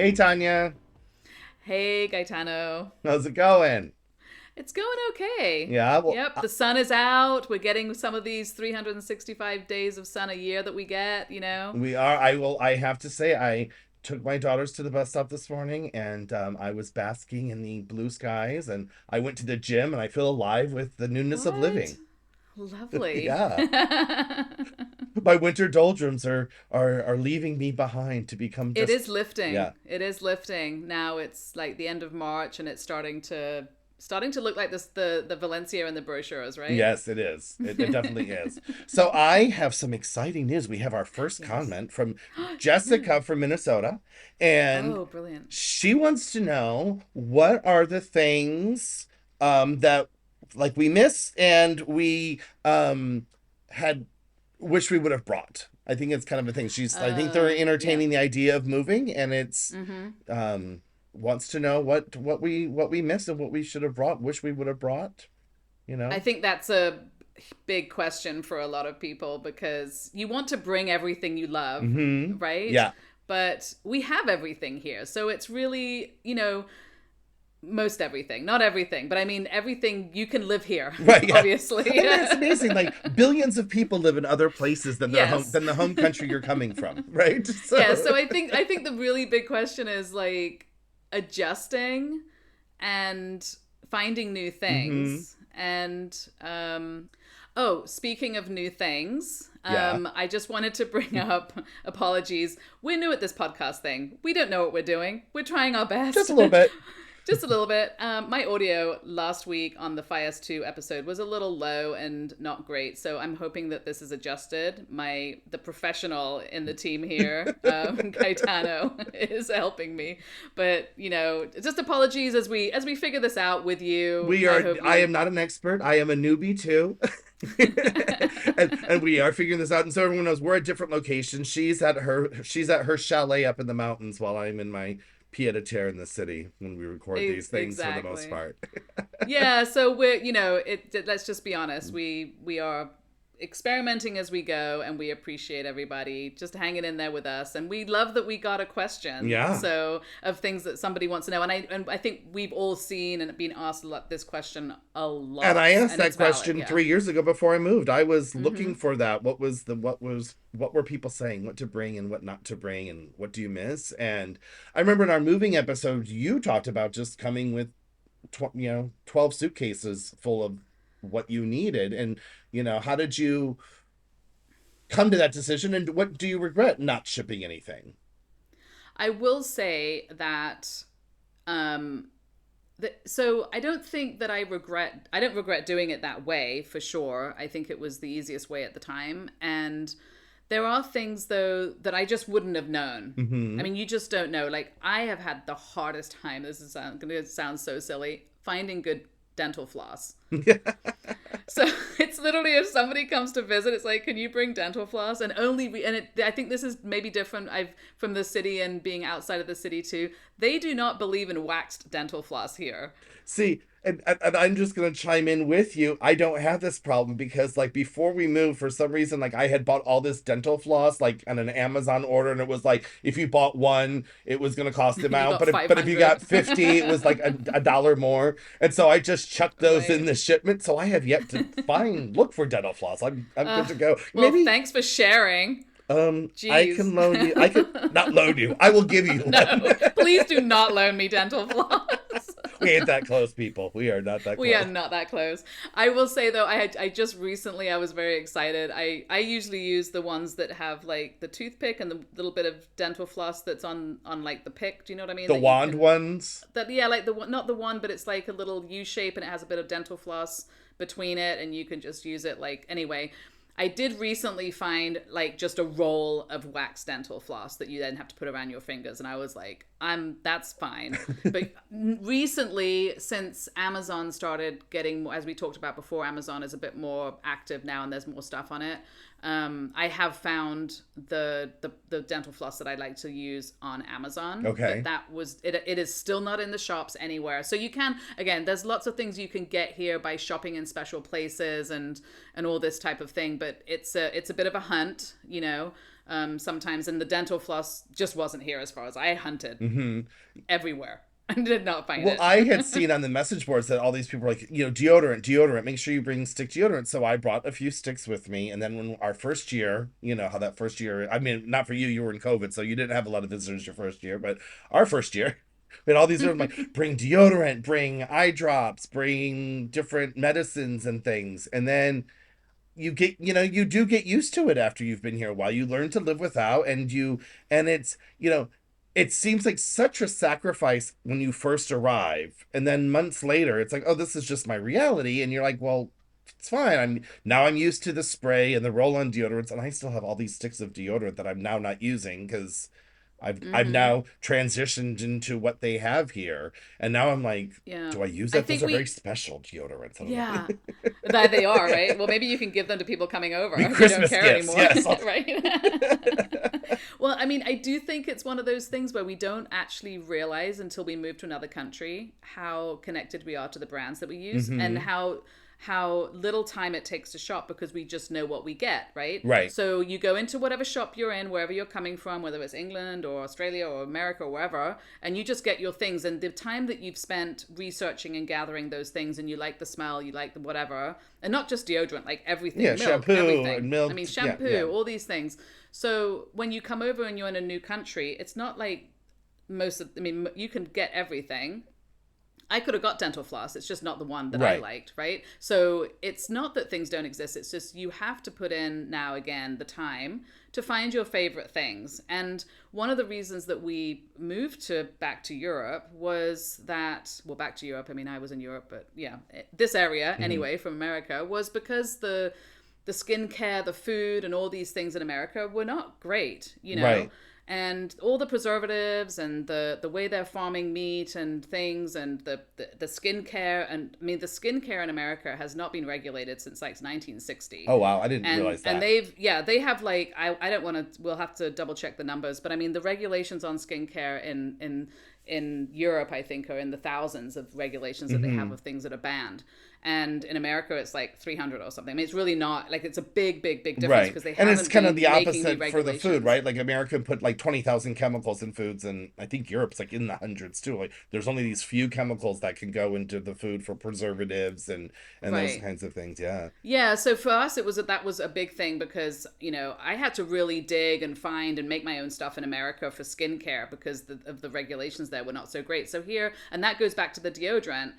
Hey, Tanya. Hey, Gaetano. How's it going? It's going okay. Yeah, well, Yep, the sun is out. We're getting some of these 365 days of sun a year that we get. we are. I have to say, I took my daughters to the bus stop this morning and I was basking in the blue skies and I went to the gym and I feel alive with the newness of What? living. Lovely. Yeah. My winter doldrums are leaving me behind to become It is just, lifting. yeah. It is lifting. Now it's like the end of March and it's starting to look like this the Valencia in the brochures, right? Yes, it is. It definitely is. So I have some exciting news. We have our first Yes. comment from Yeah. Jessica from Minnesota, and Oh, brilliant. she wants to know what are the things that like we miss and we had wish we would have brought. I think it's kind of a thing. I think they're Yeah. entertaining the idea of moving, and it's Mm-hmm. um wants to know what we missed and what we should have brought, wish we would have brought, you I know. think that's a big question for a lot of people because you want to bring everything you love, Mm-hmm. right? Yeah. But we have everything here. So it's really, most everything. Not everything, but I mean everything you can live here, Right, yeah. I obviously. mean, it's amazing. Like billions of people live in other places than their home Yes. than the home country you're coming from, right? Yeah, So, so I think the really big question is like adjusting and finding new hmm, things. And oh, speaking of new things, yeah, I just wanted to bring up apologies. We're new at this podcast thing. We don't know what we're doing. We're trying our just best. a little bit. Just a little bit. My audio last week on the Fias 2 episode was a little low and not great, so I'm hoping that this is adjusted. The professional in the team here, Gaetano, is helping me. But just apologies as we figure this out with you. We I are. hope I you. am not an expert. I am a newbie too. And we are figuring this out. And so everyone knows we're at different locations. She's at her chalet up in the mountains while I'm in my pied a terre in the city when we record these things for the most Exactly. part. Yeah, so let's just be honest. We are experimenting as we go, and we appreciate everybody just hanging in there with us, and we love that we got a question Yeah. so of things that somebody wants to know, and I think we've all seen and been asked this question a And I lot, asked and that it's valid. question Yeah. 3 years ago before I moved. I was looking Mm-hmm. for that. What were people saying? What to bring and what not to bring, and what do you miss? And I remember in our moving episode, you talked about just coming with 12 suitcases full of what you needed. And how did you come to that decision? And what do you regret not shipping anything? I will say that um so I don't regret doing it that way for sure. I think it was the easiest way at the time, and there are things though that I just wouldn't have known. I Hmm. mean, you just don't know. Like I have had the hardest time, going to sound so silly, finding good dental floss. So it's literally if somebody comes to visit, it's like, can you bring dental floss? And I think this is maybe different. I've from the city and being outside of the city too. They do not believe in waxed dental floss here. See, and I'm just gonna chime in with you. I don't have this problem because like before we moved, for some reason, like I had bought all this dental floss like on an Amazon order, and it was like if you bought one, it was gonna cost the You amount, got but if you 500. got 50, it was like a dollar more. And so I just chucked those in Right. the shipment. So I have yet to look for dental floss. I'm good to go. Well, Maybe thanks for sharing. I Jeez. can loan you. I could not loan you. I will give you one. No, please do not loan me dental floss. We ain't that close, people. We are not that We are close. not that close. I will say though, I just recently I was very excited. I usually use the ones that have like the toothpick and the little bit of dental floss that's on like the pick. Do you know what I mean? The That you wand can ones. that yeah, like the one, not the one, but it's like a little U shape and it has a bit of dental floss between it, and you can just use it like anyway. I did recently find like just a roll of wax dental floss that you then have to put around your fingers, and I was like, I'm that's fine. But recently, since Amazon started getting more, as we talked about before, Amazon is a bit more active now, and there's more stuff on it. I have found the dental floss that I like to use on Amazon, but Okay. that was it. It is still not in the shops anywhere. So you can again, there's lots of things you can get here by shopping in special places and all this type of thing. But but it's a bit of a hunt, sometimes, and the dental floss just wasn't here as far as I hunted Hmm. everywhere. I did not find Well, it. I had seen on the message boards that all these people were like, deodorant, deodorant, make sure you bring stick deodorant. So I brought a few sticks with me. And then when our first year, how that first year, I mean, not for you, you were in COVID, so you didn't have a lot of visitors your first year, but our first year, we had all these different, like, bring deodorant, bring eye drops, bring different medicines and things. And then you do get used to it after you've been here a while. You learn to live without, and it seems like such a sacrifice when you first arrive, and then months later it's like, oh, this is just my reality, and you're like, well, it's fine. I'm used to the spray and the roll-on deodorants, and I still have all these sticks of deodorant that I'm now not using because I've Hmm. now transitioned into what they have here, and now I'm like, Yeah. do I use I that? Those think are very we special deodorants. I don't know. Yeah, that they are, right? Well, maybe you can give them to people coming over Be if you don't Christmas care gifts, anymore, yes. right? Well, I mean, I do think it's one of those things where we don't actually realize until we move to another country how connected we are to the brands that we use, and Hmm. how little time it takes to shop because we just know what we get, right? Right. So you go into whatever shop you're in, wherever you're coming from, whether it's England or Australia or America or wherever, and you just get your things. And the time that you've spent researching and gathering those things, and you like the smell, you like the whatever, and not just deodorant, like Yeah, everything, milk, shampoo everything. and I milk. mean, Yeah, yeah. shampoo, all these things. So when you come over and you're in a new country, it's not like I mean, you can get everything. I could have got dental floss. It's just not the one that I Right. liked, right? So it's not that things don't exist. It's just you have to put in now again the time to find your favorite things. And one of the reasons that we moved to back to Europe was that, well, back to Europe. I mean, I was in Europe, but yeah, this area Hmm. anyway from America was because the skincare, the food, and all these things in America were not great, Right. and all the preservatives and the way they're farming meat and things, and the skincare. And I mean, the skincare in America has not been regulated since like 1960. Oh wow, I didn't realize And that. they have like, I don't want to, we'll have to double check the numbers, but I mean the regulations on skincare in Europe, I think, are in the thousands of regulations that they have Hmm. of things that are banned. And in America, it's like 300 or something. I mean, it's really not like, it's a big, big, big difference Right. because they And it's haven't kind of the been making new opposite for the food, regulations. right? Like America put like 20,000 chemicals in foods, and I think Europe's like in the hundreds too. Like there's only these few chemicals that can go into the food for preservatives and those Right. kinds of things. Yeah. Yeah, so for us, that was a big thing because I had to really dig and find and make my own stuff in America for skincare because of the regulations there were not so great. So here, and that goes back to the deodorant.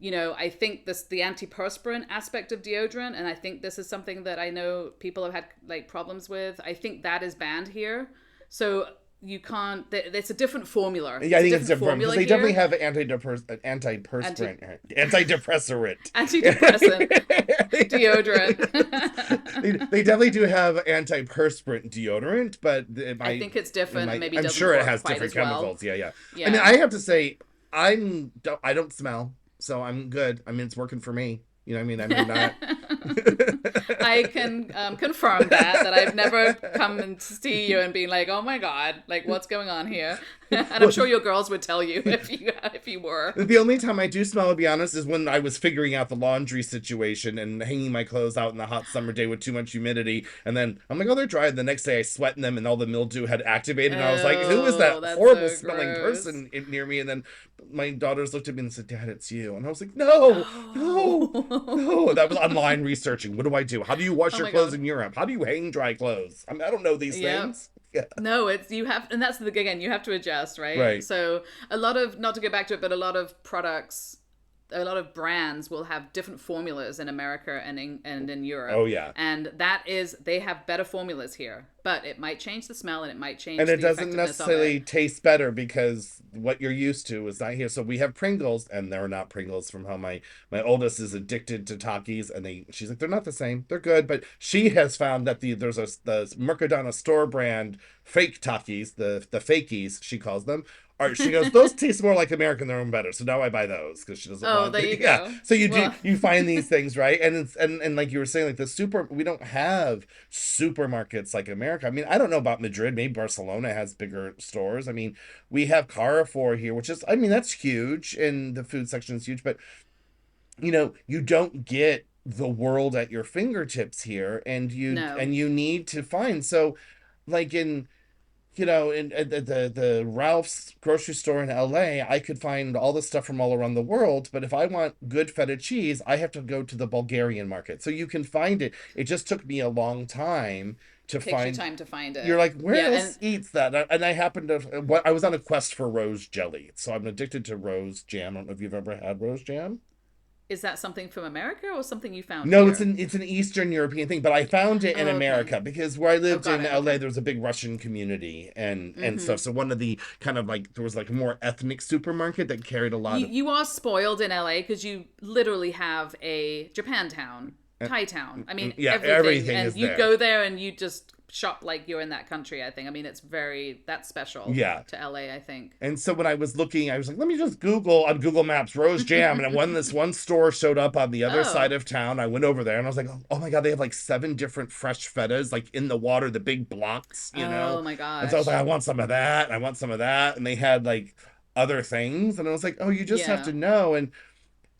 I think the antiperspirant aspect of deodorant, and I think this is something that I know people have had like problems with. I think that is banned here, so you can't. It's a different formula. Yeah, I It's a think it's different different because formula they definitely here. have Anti antidepressant. antidepressant They deodorant. definitely do have antiperspirant deodorant, but I think it's different and maybe I'm doesn't sure it work has quite different as well. chemicals. Yeah, yeah. I mean, Yeah. I have to say, I don't smell, so I'm good. I mean, it's working for me. You know what I mean? I mean, not. I can confirm that I've never come and see you and been like, oh my god, like what's going on here? And I'm Well, sure your girls would tell you if you were. the only time I do smell, to be honest, is when I was figuring out the laundry situation and hanging my clothes out in the hot summer day with too much humidity. And then I'm like, oh, they're dry. And the next day I sweat in them and all the mildew had activated. And I was like, who is that Oh, that's horrible so smelling gross. person near me? And then my daughters looked at me and said, Dad, it's you. And I was like, no, no, no. Oh. That was online researching. What do I do? How do you wash Oh your my clothes god. in Europe? How do you hang dry clothes? I mean, I don't know these Yeah. things. Yeah. No, it's you have, and that's the again, you have to adjust, right? Right. So a lot of, not to go back to it, but a lot of products, a lot of brands will have different formulas in America and in Europe, Oh, yeah. and that is they have better formulas here, but it might change the smell and it might And change it the doesn't effectiveness of necessarily it. taste better because what you're used to is not here. So we have Pringles, and they're not Pringles from home. My oldest is addicted to Takis, and she's like, they're not the same. They're good, but she has found that there's the Mercadona store brand fake Takis, the fakies she calls them. She goes, those taste more like American. They're better. So now I buy those because she doesn't Oh, want. there you Yeah. go. So you do Well, you find these things, right? And it's and like you were saying, like we don't have supermarkets like America. I mean, I don't know about Madrid. Maybe Barcelona has bigger stores. I mean, we have Carrefour here, which is, I mean, that's huge, and the food section is huge, but you don't get the world at your fingertips here, No. and you need to find. So like in, you know, in the Ralph's grocery store in LA, I could find all the stuff from all around the world, but if I want good feta cheese, I have to go to the Bulgarian market. So you can find it. It just took me a long time to Takes you find. time to find You're it. like, where Yeah, else and eats that? And I happened to, what I was on a quest for rose jelly, so I'm addicted to rose jam. I don't know if you've ever had rose jam. is that something from America or something you found No, here? it's an Eastern European thing, but I found it in Oh, okay. America because where I Oh, lived got in it. LA, Okay. there was a big Russian community and Mm-hmm. stuff. So one of the kind of like there was like a more ethnic supermarket that carried a lot You of. you are spoiled in LA because you literally have a Japantown, Thai town. I mean, Yeah, everything, everything and is you there. go there and you just shop like you're in that country. I think. I mean, it's very that's special Yeah. to LA. I think. And so when I was looking, I was like, let me just Google on Google Maps rose jam. And when this one store showed up on the other side Oh. of town, I went over there and I was like, oh my God, they have like seven different fresh fetas, like in the water, the big blocks, you know? Oh my And so I was like, gosh. I want some of that. And I want some of that. And they had like other things. And I was like, oh, you just have Yeah. to know. And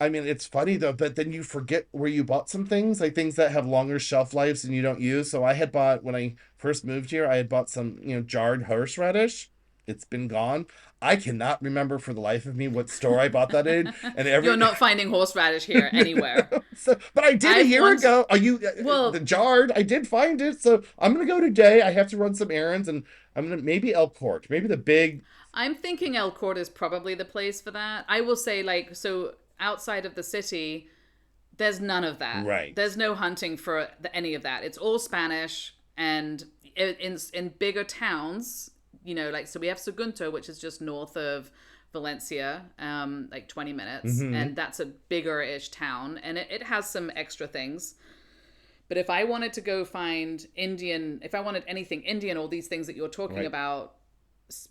I mean, it's funny though, but then you forget where you bought some things, like things that have longer shelf lives and you don't use. So I had bought, when I first moved here, I had bought some, you know, jarred horseradish. It's been gone. I cannot remember for the life of me what store I bought that in. And You're every, not finding horseradish here anywhere. so, but I did a I've year once. ago. Are you the Well, jarred? I did find it. So I'm going to go today. I have to run some errands and I'm going to maybe El Court, maybe the big, I'm thinking El Corte is probably the place for that. I will say, like, so outside of the city, there's none of that. right. There's no hunting for any of that. It's all Spanish, and in bigger towns, you know, like so we have Sagunto, which is just north of Valencia, like 20 minutes, Hmm. and that's a bigger-ish town, and it has some extra things. But if I wanted to go find Indian, if I wanted anything Indian, all these things that you're talking Right. about,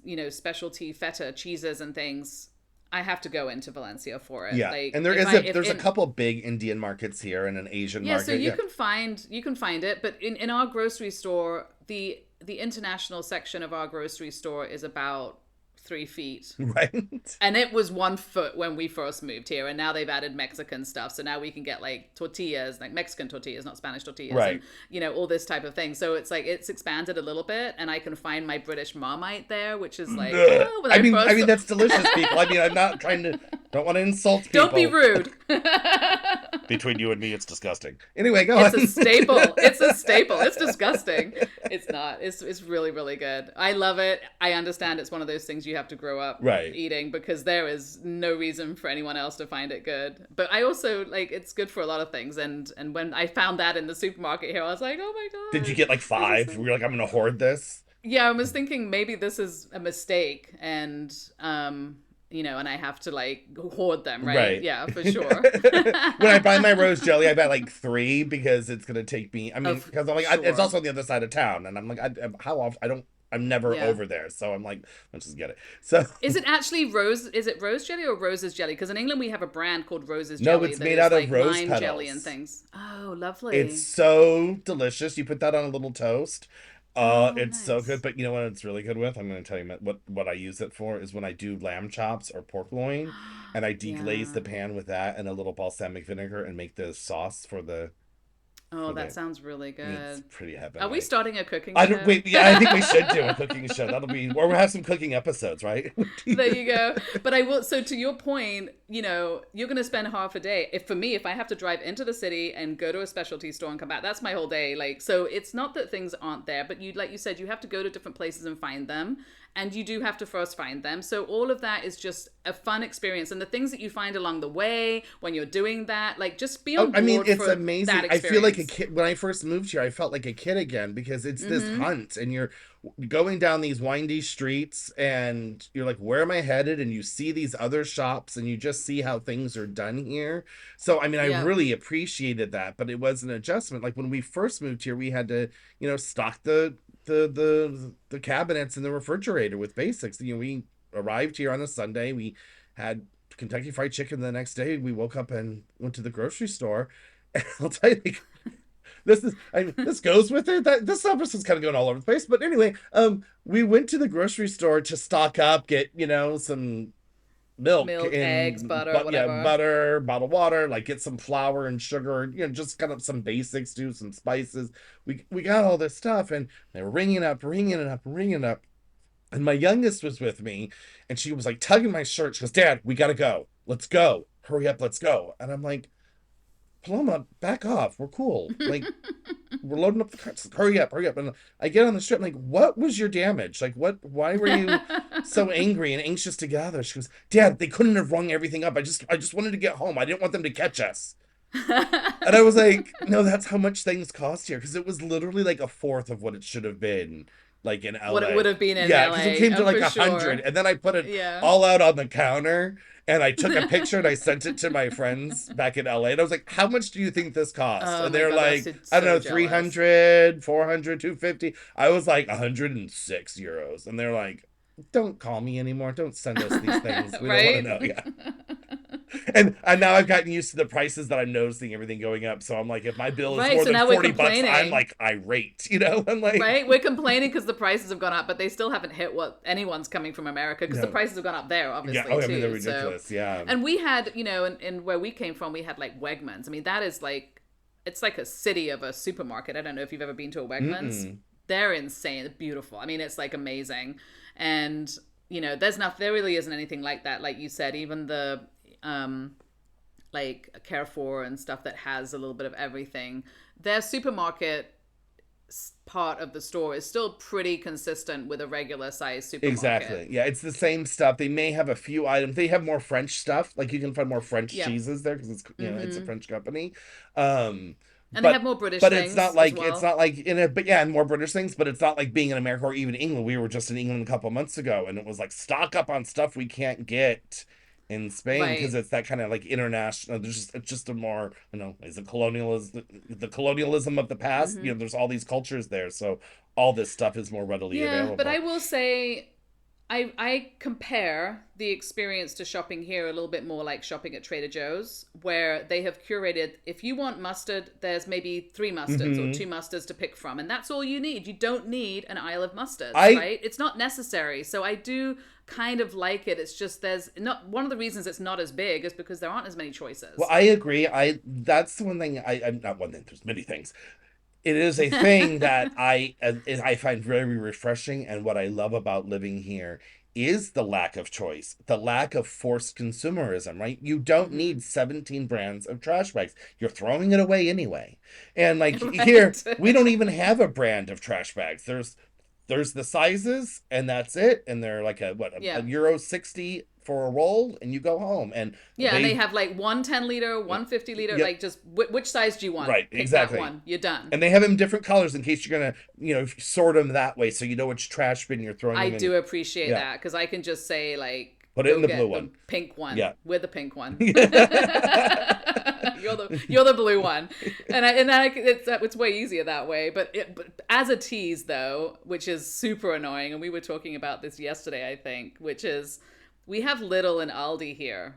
you know, specialty feta cheeses and things, I have to go into Valencia for it. Yeah, Like and there if is I a if there's a in couple big Indian markets here and an Asian yeah, so market. Yeah, you can find it, but in our grocery store, the international section of our grocery store is about 3 feet. right. And it was 1 foot when we first moved here, and now they've added Mexican stuff. So now we can get like tortillas, like Mexican tortillas, not Spanish tortillas, and Right. you know all this type of thing. So it's like it's expanded a little bit, and I can find my British Marmite there, which is like Ugh. oh, when I first mean that's delicious, people. I mean, I'm not trying to, don't want to insult people. don't be rude. Between you and me, it's disgusting. Anyway, go It's on. a staple. It's a staple. It's disgusting. It's not. It's really really good. I love it. I understand it's one of those things you have to grow up Right. eating because there is no reason for anyone else to find it good. But I also like it's good for a lot of things. And when I found that in the supermarket here, I was like, oh my Did you god. get like This is five? so... Were you like, I'm gonna hoard this? Yeah, I was thinking maybe this is a mistake and you know, and I have to like hoard them, right? Right. Yeah, for sure. When I buy my rose jelly, I buy like three because it's gonna take me. I mean, Of because I'm like, it's sure. also on the other side of town, and I'm like, how often? I don't. I'm never Yeah. over there, so I'm like, let's just get it. So Is it actually rose? Is it rose jelly or Rose's jelly? Because in England we have a brand called Rose's no, Jelly it's that made is out of like rose lime jelly and petals. things. Oh, lovely. It's so delicious. You put that on a little toast. Oh, It's so good. nice. But you know what it's really good with? I'm going to tell you what I use it for is when I do lamb chops or pork loin, and I deglaze Yeah. the pan with that and a little balsamic vinegar and make the sauce Oh, for that the. sounds really It's good. pretty Are we heavenly. starting a cooking I don't show? wait. Yeah, I think we should do a cooking show. That'll be, or we'll have some cooking episodes, right? There you go. But I will. So to your point, you know, you're going to spend half a day. If for me, if I have to drive into the city and go to a specialty store and come back, that's my whole day. Like, so it's not that things aren't there, but you, like you said, you have to go to different places and find them, and you do have to first find them. So all of that is just a fun experience, and the things that you find along the way when you're doing that, like, just be Oh, on I mean, board it's for amazing. that I feel like a experience. kid when I first moved here. I felt like a kid again because it's this Mm-hmm. hunt, and you're going down these windy streets, and you're like, "Where am I headed?" And you see these other shops, and you just see how things are done here. So, I mean, I Yeah. really appreciated that, but it was an adjustment. Like when we first moved here, we had to, you know, stock the cabinets in the refrigerator with basics. You know, we arrived here on a Sunday. We had Kentucky Fried Chicken the next day. We woke up and went to the grocery store. And I'll tell you, like, this goes with it. That this episode's kind of going all over the place. But anyway, we went to the grocery store to stock up, get, you know, some milk Milk, eggs, and butter, yeah, whatever. butter, bottled water, like get some flour and sugar, just kind of some basics, do some spices. We got all this stuff, and they were ringing it up, ringing it up, ringing it up. And my youngest was with me, and she was like tugging my shirt. She goes, "Dad, we gotta go. Let's go. Hurry up, let's go." And I'm like, "Paloma, back off. We're cool. Like, we're loading up the cars. Hurry up, hurry up." And I get on the strip, I'm like, "What was your damage? Like, why were you so angry and anxious to gather?" She goes, "Dad, they couldn't have rung everything up. I just wanted to get home. I didn't want them to catch us." And I was like, "No, that's how much things cost here." Because it was literally like a fourth of what it should have been, like in What it LA. would have been in Yeah, because it LA, came to like for 100, sure. and then I put it Yeah. all out on the counter, and I took a picture and I sent it to my friends back in LA, and I was like, "How much do you think this cost?" Oh And my they're god, like, that's "I don't so know, three jealous. hundred, 400, 250." I was like 106 euros, and they're like, "Don't call me anymore. Don't send us these things. We don't want to Right? know." Yeah. And now I've gotten used to the prices that I'm noticing everything going up. So I'm like, if my bill is Right, more so than now we're 40 bucks, I'm complaining. like irate, I'm like, Right? We're complaining because the prices have gone up, but they still haven't hit what anyone's coming from America because the no. prices have gone up there, Yeah. obviously, Oh, I mean, they're too. So, ridiculous. Yeah. and we had, in where we came from, we had like Wegmans. I mean, that is like, it's like a city of a supermarket. I don't know if you've ever been to a Wegmans. Mm-mm. They're insane, beautiful. I mean, it's like amazing. And, there really isn't anything like that. Like you said, even the, like Carrefour and stuff that has a little bit of everything, their supermarket part of the store is still pretty consistent with a regular size Exactly. supermarket. Yeah. It's the same stuff. They may have a few items. They have more French stuff. Like you can find more French Yeah. cheeses there because it's a Mm-hmm. French company. Um, And they but have more British but it's not things as like it's well. not like in it. But yeah, and more British things. But it's not like being in America or even England. We were just in England a couple months ago, and it was like stock up on stuff we can't get in Spain because Right. it's that kind of like international. It's just a more is it colonialism, the colonialism of the past. Mm-hmm. There's all these cultures there, so all this stuff is more readily Yeah, but I available. will say I compare the experience to shopping here a little bit more like shopping at Trader Joe's, where they have curated, if you want mustard, there's maybe three mustards or Hmm. two mustards to pick from, and that's all you need. You don't need an aisle of mustards, I right? It's not necessary. So I do kind of like it. It's just there's not one of the reasons it's not as big is because there aren't as many Well, choices. I agree. That's the one thing I'm not one thing. There's many things. It is a thing that I find very refreshing, and what I love about living here is the lack of choice, the lack of forced consumerism. Right? You don't Mm-hmm. need 17 brands of trash bags. You're throwing it away anyway. And like here, Right. we don't even have a brand of trash bags. There's the sizes and that's it, and they're like a Yeah. euro 60 for a roll, and you go home. And Yeah, and they they have like one 10 liter, one 50 liter, yep, like just which size do you want? right, Pick that exactly. one. You're done. And they have them different colors in case you're gonna sort them that way, so you know which trash bin you're throwing I them in. do appreciate Yeah, that because I can just say like, put it in go the blue get the one. pink one. Yeah. We're the pink one. Yeah. you're the blue one, and it's way easier that way. But as a tease though, which is super annoying, and we were talking about this yesterday, I think, which is we have Lidl and Aldi here,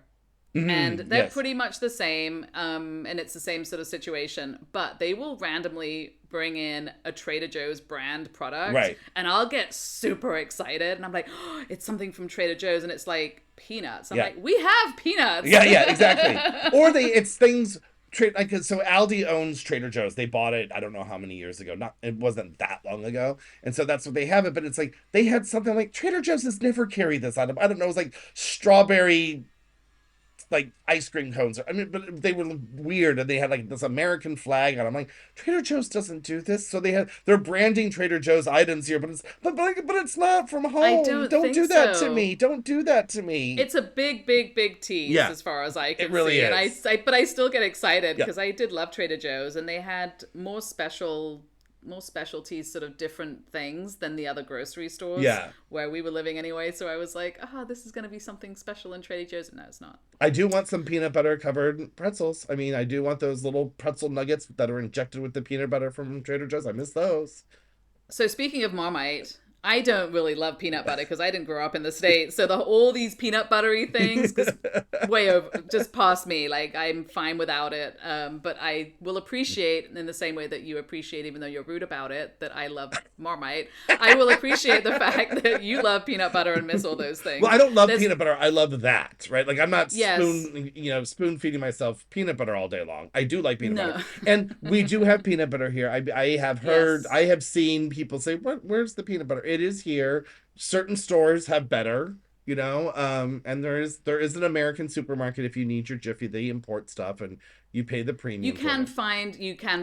and they're Yes. pretty much the same, and it's the same sort of situation, but they will randomly bring in a Trader Joe's brand product, Right. and I'll get super excited, and I'm like, oh, it's something from Trader Joe's, and it's like peanuts. I'm Yeah. like, we have peanuts. Yeah. Yeah. Exactly. Or it's things. Like so, Aldi owns Trader Joe's. They bought it. I don't know how many years ago. Not it wasn't that long ago, and so that's what they have it. But it's like they had something like Trader Joe's has never carried this item. I don't know. It was like strawberry like ice cream cones. I mean, but they were weird, and they had like this American flag on. I'm like, Trader Joe's doesn't do this, so they're branding Trader Joe's items here, but it's not from I home. don't Don't think do that to so. me. Don't do that to me. It's a big, big, big tease Yeah, as far as I it can really see, and is. but I still get excited Yeah, because I did love Trader Joe's, and they had more specialties, sort of different things than the other grocery stores yeah. where we were living anyway. So I was like, this is going to be something special in Trader Joe's. No, it's not. I do want some peanut butter covered pretzels. I mean, I do want those little pretzel nuggets that are injected with the peanut butter from Trader Joe's. I miss those. So speaking of Marmite, I don't really love peanut butter because I didn't grow up in the States. So all these peanut buttery things, just way over, just past me. Like I'm fine without it. But I will appreciate in the same way that you appreciate, even though you're rude about it, that I love Marmite. I will appreciate the fact that you love peanut butter and miss all those things. Well, I don't love peanut butter. I love that, right? Like I'm not Yes. spoon feeding myself peanut butter all day long. I do like peanut butter, and we do have peanut butter here. I have heard, I have seen people say, Where's the peanut butter?" It is here. Certain stores have better, and there is an American supermarket if you need your Jiffy. They import stuff, and you pay the premium. You can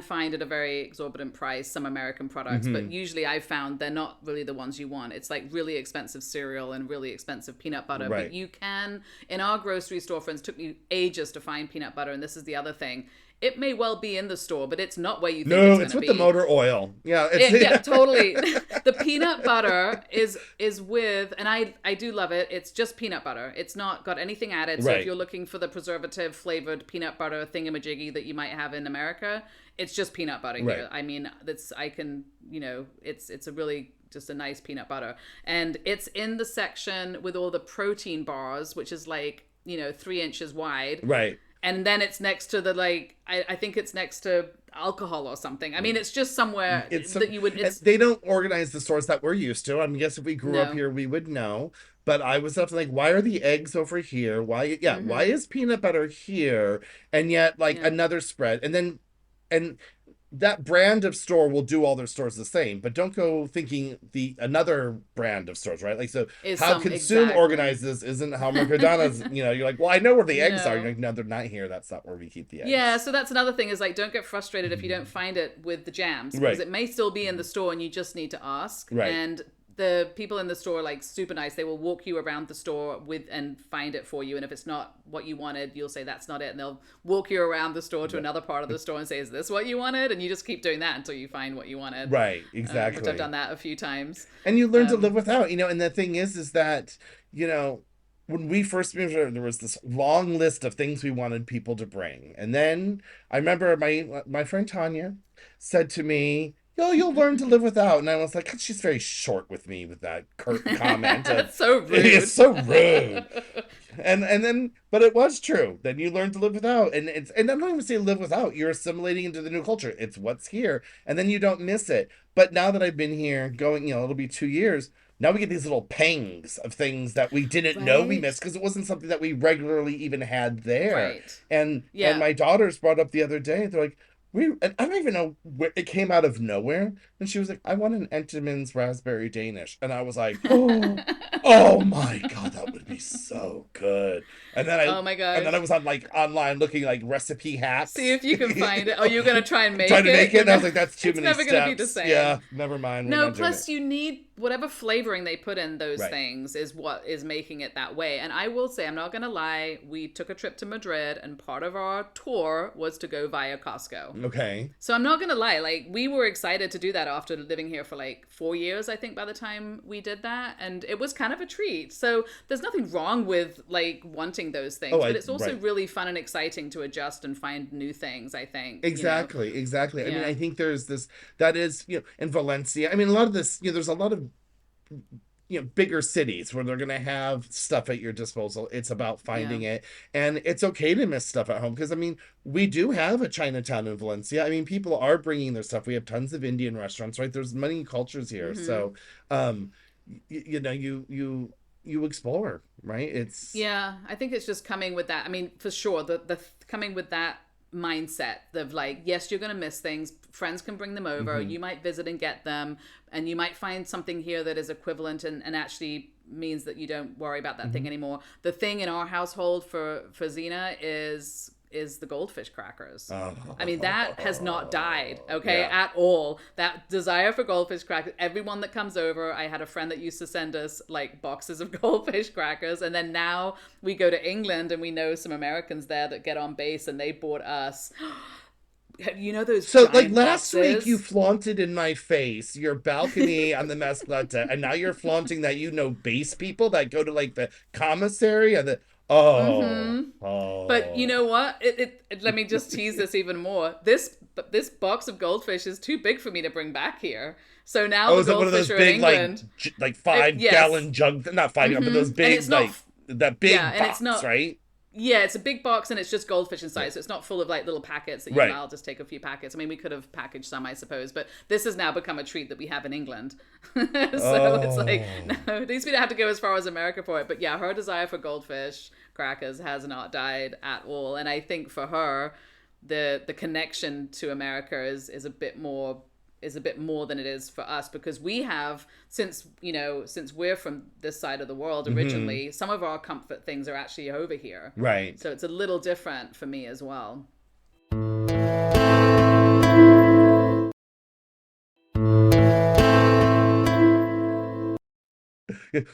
find at a very exorbitant price some American products, but usually I've found they're not really the ones you want. It's like really expensive cereal and really expensive peanut butter. Right. But you can, in our grocery store, friends, took me ages to find peanut butter, and this is the other thing. It may well be in the store, but it's not where you think it's going to be. No, it's with the motor oil. Yeah, yeah, totally. The peanut butter is with, and I do love it. It's just peanut butter. It's not got anything added. So if you're looking for the preservative flavored peanut butter thingamajiggy that you might have in America, it's just peanut butter here. I mean, it's a really just a nice peanut butter, and it's in the section with all the protein bars, which is like 3 inches wide. Right. And then it's next to the I think it's next to alcohol or something. I mean, it's just somewhere that you would. They don't organize the stores that we're used to. I mean, I guess if we grew up here, we would know. But I was up like, why are the eggs over here? Why is peanut butter here? And yet, another spread, and that brand of store will do all their stores the same, but don't go thinking another brand of stores, right? Like, so how Consume organizes isn't how Mercadonna's, you're like, well, I know where the eggs are. You're like, no, they're not here. That's not where we keep the eggs. Yeah, so that's another thing is like, don't get frustrated if you don't find it with the jams, because it may still be in the store and you just need to ask. Right. And the people in the store like super nice. They will walk you around the store and find it for you. And if it's not what you wanted, you'll say that's not it, and they'll walk you around the store to another part of the store and say, is this what you wanted? And you just keep doing that until you find what you wanted. Right, exactly. Which I've done that a few times. And you learn to live without, and the thing is that, when we first moved here, there was this long list of things we wanted people to bring. And then I remember my friend Tanya said to me, you'll learn to live without. And I was like, she's very short with me with that curt comment. That's so rude. It's so rude. And then, but it was true. Then you learn to live without. And I don't even say live without. You're assimilating into the new culture. It's what's here. And then you don't miss it. But now that I've been here going, it'll be 2 years. Now we get these little pangs of things that we didn't know we missed because it wasn't something that we regularly even had there. Right. And my daughters brought up the other day, they're like, and I don't even know where it came out of nowhere. And she was like, I want an Entenmann's raspberry Danish. And I was like, oh my God, that would be so good. And then oh my God. And then I was on online looking like recipe hacks. See if you can find it. Oh, you're going to try and make it? Trying to make it. And I was like, that's too many steps. It's never going to be the same. Yeah, never mind. No, plus you need whatever flavoring they put in those things is what is making it that way. And I will say, I'm not going to lie, we took a trip to Madrid and part of our tour was to go via Costco. Okay. So I'm not going to lie, like we were excited to do that after living here for like 4 years, I think, by the time we did that. And it was kind of a treat. So there's nothing wrong with like wanting those things, but it's also really fun and exciting to adjust and find new things, I think. Exactly. I mean, I think there's this, that is, in Valencia, I mean, a lot of this, there's a lot of, bigger cities where they're going to have stuff at your disposal. It's about finding it. And it's okay to miss stuff at home. Because, I mean, we do have a Chinatown in Valencia. I mean, people are bringing their stuff. We have tons of Indian restaurants, right? There's many cultures here. So, you explore, right? I think it's just coming with that. I mean, for sure, the coming with that mindset of like, yes, you're going to miss things. Friends can bring them over. You might visit and get them, and you might find something here that is equivalent and actually means that you don't worry about that thing anymore. The thing in our household for Xena is the goldfish crackers. I mean, that has not died, at all. That desire for goldfish crackers, everyone that comes over, I had a friend that used to send us like boxes of goldfish crackers, and then now we go to England and we know some Americans there that get on base and they bought us those so like last week you flaunted in my face your balcony on the Mescleta, and now you're flaunting that base people that go to like the commissary and Oh, Mm-hmm. But you oh, know what? Let me just tease this even more. This box of goldfish is too big for me to bring back here. So now oh! the Is it one of goldfish those are in big like England. like Yes. 5 gallon jug? Not 5 gallon, but those And it's big not. like that Yeah, big and it's box, not. right? Yeah, it's a big box and it's just goldfish inside, Right, so it's not full of like little packets that you. right. I'll just take a few packets. I mean, we could have packaged some, I suppose, but this has now become a treat that we have in England. So it's like Oh. no, at least we don't have to go as far as America for it. But yeah, her desire for goldfish crackers has not died at all, and I think for her, the connection to America is a bit more, is a bit more than it is for us, because we have, since since we're from this side of the world Mm-hmm. originally, some of our comfort things are actually over here, Right. so it's a little different for me as well.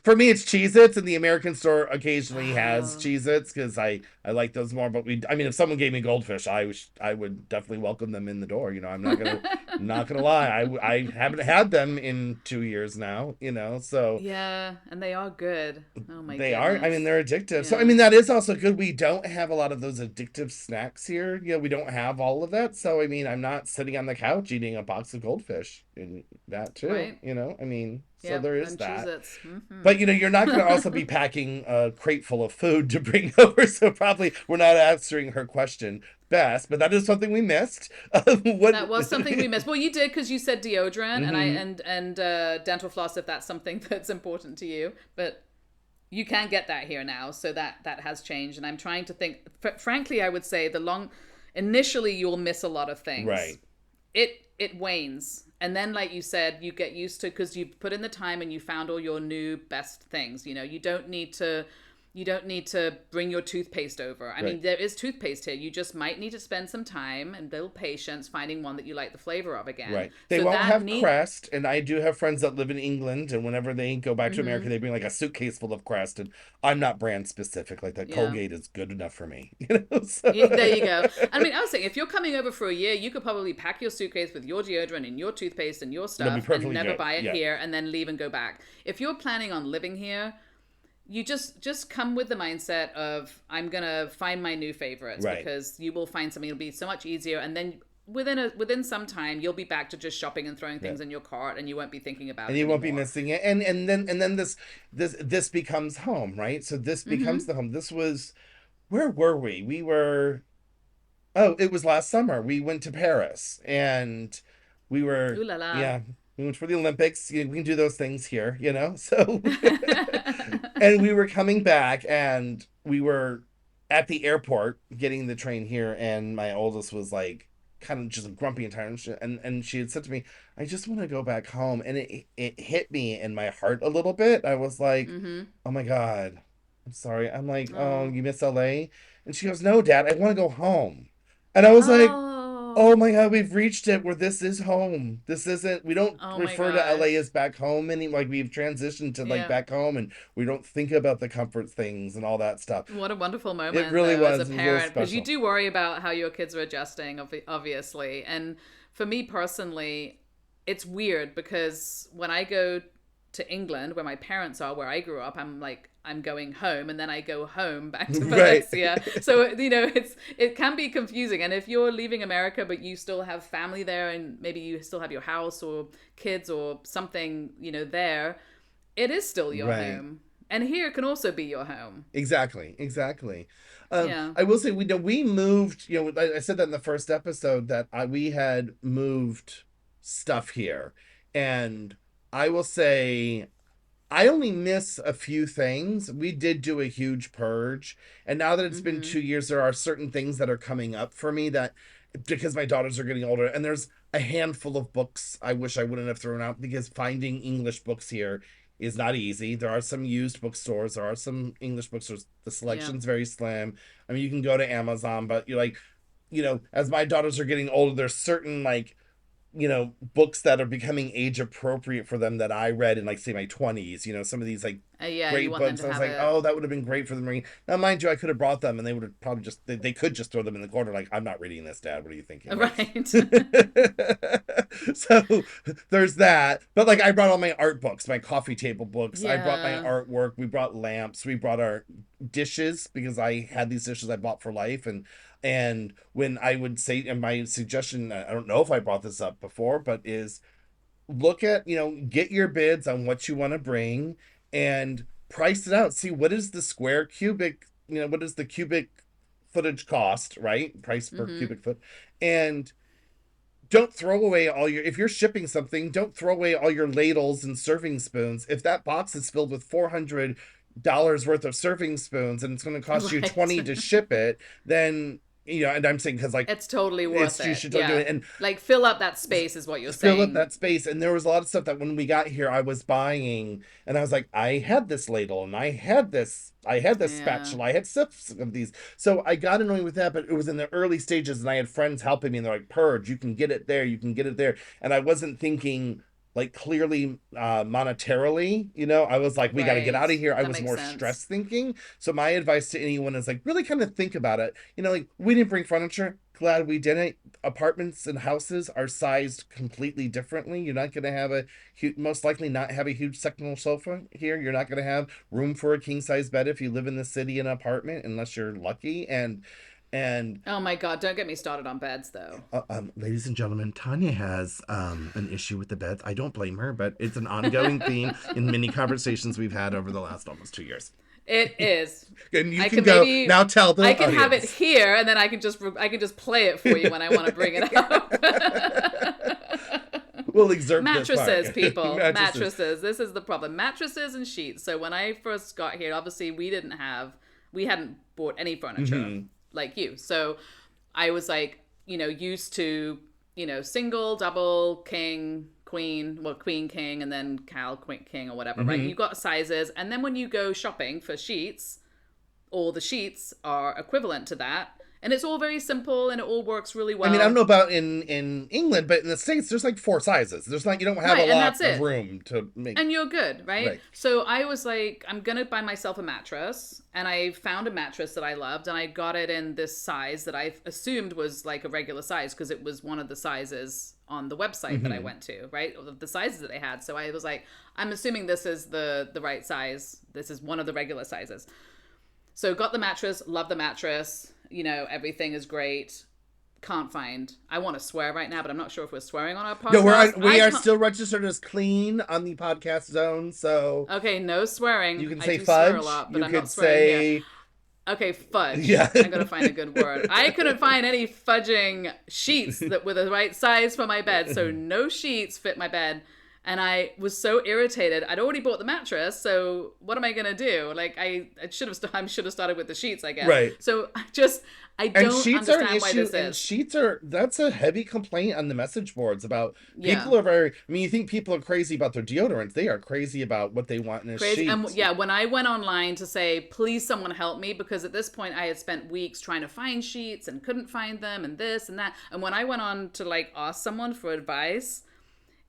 For me, it's Cheez-Its, and the American store occasionally has Oh. Cheez-Its because I like those more. But I mean, if someone gave me goldfish, I would definitely welcome them in the door. I'm not gonna lie. I haven't had them in 2 years now. So Yeah, and they are good. Oh my they are. I mean, goodness. they're addictive. So I Yeah. mean, that is also good. We don't have a lot of those addictive snacks here. We don't have all of that. So I mean, I'm not sitting on the couch eating a box of goldfish and that too. Right. I mean, so Yep. there is And that. Cheez-Its. Mm-hmm. But you're not going to also be packing a crate full of food to bring over, so probably we're not answering her question best. But that is something we missed. What? That was something we missed. Well, you did, because you said deodorant and I Hmm. and dental floss, if that's something that's important to you. But you can get that here now, so that has changed. And I'm trying to think. Frankly, I would say the long initially you'll miss a lot of things. Right, It wanes, and then like you said, you get used to, because you've put in the time and you found all your new best things. You don't need to bring your toothpaste over. I right. mean, there is toothpaste here. You just might need to spend some time and little patience finding one that you like the flavor of again. Right. They So won't that have need. Crest, and I do have friends that live in England, and whenever they go back to America, Mm-hmm. they bring like a suitcase full of Crest, and I'm not brand specific. Like that Yeah. Colgate is good enough for me. So Yeah, there you go. I mean, I was saying, if you're coming over for a year, you could probably pack your suitcase with your deodorant and your toothpaste and your it'll be stuff and perfectly never good. buy it Yeah. here and then leave and go back. If you're planning on living here, you just come with the mindset of, I'm gonna find my new favorites, Right. because you will find something. It'll be so much easier, and then within some time you'll be back to just shopping and throwing Yeah. things in your cart, and you won't be thinking about And it you won't be anymore. missing it. And then this becomes home, right? So this becomes Mm-hmm. the home. This was where were we? We were Oh, it was last summer. We went to Paris and we were Ooh la la. yeah, we went for the Olympics. We can do those things here. So and we were coming back and we were at the airport getting the train here and my oldest was like kind of just grumpy and tired and she had said to me, I just want to go back home. And it hit me in my heart a little bit. I was like, Mm-hmm. oh my God, I'm sorry. I'm like, oh, Oh. you miss LA? And she goes, no, Dad, I want to go home. And I was like, oh Oh. my God, we've reached it where this is home. This isn't, we don't Oh my refer to LA gosh. as back home anymore. Like we've transitioned to like Yeah. back home and we don't think about the comfort things and all that stuff. What a wonderful It moment, really though, as a was. It was a little parent, because you special. do worry about how your kids are adjusting, obviously. And for me personally, it's weird, because when I go to England, where my parents are, where I grew up, I'm like, I'm going home, and then I go home back to Right. Valencia. So it can be confusing. And if you're leaving America, but you still have family there, and maybe you still have your house or kids or something, there, it is still your Right. home. And here can also be your home. Exactly. Exactly. Yeah. I will say we moved. I said that in the first episode that we had moved stuff here, and I will say I only miss a few things. We did do a huge purge, and now that it's been Mm-hmm. 2 years, there are certain things that are coming up for me that because my daughters are getting older, and there's a handful of books I wish I wouldn't have thrown out because finding English books here is not easy. There are some used bookstores, there are some English bookstores. The Yeah. selection's very slim. I mean, you can go to Amazon, but you're like, as my daughters are getting older, there's certain like books that are becoming age appropriate for them that I read in like say my 20s, some of these like Yeah, you great want them books. to I was have like, it. oh, that would have been great for them reading. Now, mind you, I could have brought them and they would have probably they could just throw them in the corner like, I'm not reading this, Dad. What are you thinking? Like Right. So there's that. But like I brought all my art books, my coffee table books. I brought my Yeah. artwork. We brought lamps. We brought our dishes because I had these dishes I bought for life. And when I would say, and my suggestion, I don't know if I brought this up before, but is look at, get your bids on what you want to bring and price it out. See what is the square cubic, what is the cubic footage cost, right? Price per Mm-hmm. cubic foot. And don't throw away all your, if you're shipping something, don't throw away all your ladles and serving spoons. If that box is filled with $400 worth of serving spoons and it's going to cost you Right. 20 to ship it, then and I'm saying because like It's totally worth you it. should do Yeah. it. And Like fill up that space is what you're fill up saying. that space. And there was a lot of stuff that when we got here, I was buying, and I was like, I had this ladle, and I had this Yeah. spatula, I had six of these. So I got annoyed with that, but it was in the early stages, and I had friends helping me, and they're like, Purge, you can get it there, you can get it there. And I wasn't thinking like clearly monetarily, I was like, we got to get Right. out of here. I That was makes more sense. stress thinking. So my advice to anyone is like really kind of think about it. Like we didn't bring furniture, glad we didn't. Apartments and houses are sized completely differently. You're not going to have most likely not have a huge sectional sofa here. You're not going to have room for a king size bed if you live in the city in an apartment, unless you're lucky. And Oh my God, don't get me started on beds though. ladies and gentlemen, Tanya has an issue with the beds. I don't blame her, but it's an ongoing theme in many conversations we've had over the last almost 2 years. It is. And you I can can go maybe now. Tell I the can have it audience. here and then I can just play it for you when I want to bring it up. We'll exert this Mattresses, part. people. Mattresses. Mattresses. This is the problem. Mattresses and sheets. So when I first got here, obviously we hadn't bought any furniture like you. So I was like, used to, single, double, king, queen, well, queen, king, and then Cal, queen, king, or whatever, right? You got sizes. And then when you go shopping for sheets, all the sheets are equivalent to that. And it's all very simple and it all works really I mean, I don't well. know about in England, but in the States, there's like 4 sizes. There's not, you don't have a Right, and lot that's of it. room to make. And you're good, right? Right. So I was like, I'm gonna buy myself a mattress, and I found a mattress that I loved, and I got it in this size that I assumed was like a regular size because it was one of the sizes on the website that I went to, right? The sizes that they had. So I was like, I'm assuming this is the right size. This is one of the regular sizes. So got the mattress, love the mattress. Everything is great. Can't find. I want to swear right now, but I'm not sure if we're swearing on our No, podcast. we are still registered as clean on the podcast zone, so Okay, no swearing. you can I say do swear a fudge. lot, but You I'm could not swearing here. say Okay, fudge. yeah. I gotta find a good word. I couldn't find any fudging sheets that were the right size for my bed, so no sheets fit my bed. And I was so irritated. I'd already bought the mattress, so what am I gonna do? Like I should have started with the sheets, I guess. Right. So I And don't sheets are an understand why issue, this and is. sheets that's a heavy complaint on the message boards about Yeah. people are very. I mean, you think people are crazy about their deodorants? They are crazy about what they want in a Crazy. sheet. And yeah, when I went online to say, please someone help me, because at this point I had spent weeks trying to find sheets and couldn't find them and this and that. And when I went on to like ask someone for advice,